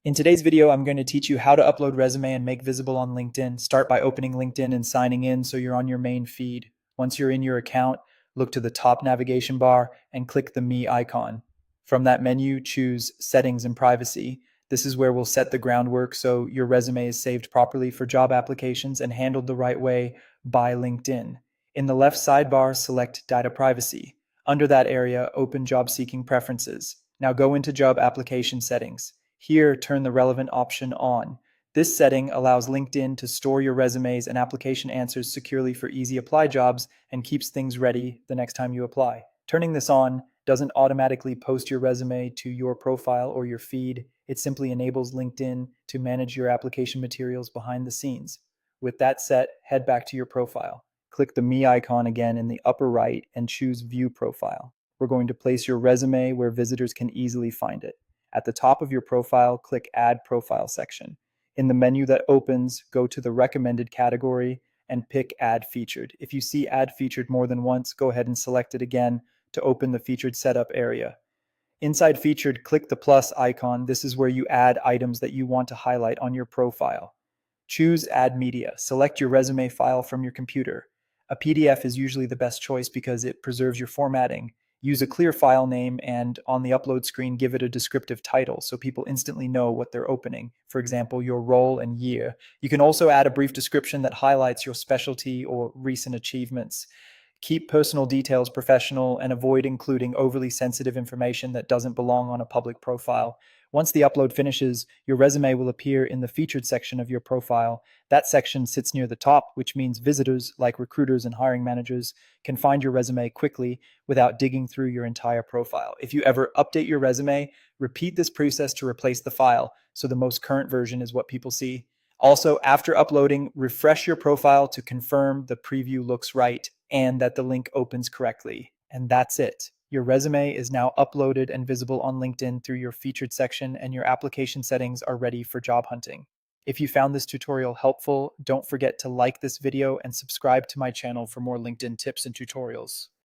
In today's video, I'm going to teach you how to upload resume and make visible on LinkedIn. Start by opening LinkedIn and signing in so you're on your main feed. Once you're in your account, look to the top navigation bar and click the Me icon. From that menu, choose Settings and Privacy. This is where we'll set the groundwork so your resume is saved properly for job applications and handled the right way by LinkedIn. In the left sidebar, select Data Privacy. Under that area, open Job Seeking Preferences. Now go into Job Application Settings. Here, turn the relevant option on. This setting allows LinkedIn to store your resumes and application answers securely for easy apply jobs and keeps things ready the next time you apply. Turning this on doesn't automatically post your resume to your profile or your feed. It simply enables LinkedIn to manage your application materials behind the scenes. With that set, head back to your profile. Click the Me icon again in the upper right and choose View Profile. We're going to place your resume where visitors can easily find it. At the top of your profile, click Add Profile section. In the menu that opens, go to the recommended category and pick Add Featured. If you see Add Featured more than once, go ahead and select it again to open the Featured Setup area. Inside Featured, click the plus icon. This is where you add items that you want to highlight on your profile. Choose Add Media. Select your resume file from your computer. A PDF is usually the best choice because it preserves your formatting. Use a clear file name and on the upload screen, give it a descriptive title so people instantly know what they're opening. For example, your role and year. You can also add a brief description that highlights your specialty or recent achievements. Keep personal details professional and avoid including overly sensitive information that doesn't belong on a public profile. Once the upload finishes, your resume will appear in the featured section of your profile. That section sits near the top, which means visitors, like recruiters and hiring managers, can find your resume quickly without digging through your entire profile. If you ever update your resume, repeat this process to replace the file so the most current version is what people see. Also, after uploading, refresh your profile to confirm the preview looks right and that the link opens correctly. And that's it. Your resume is now uploaded and visible on LinkedIn through your featured section, and your application settings are ready for job hunting. If you found this tutorial helpful, don't forget to like this video and subscribe to my channel for more LinkedIn tips and tutorials.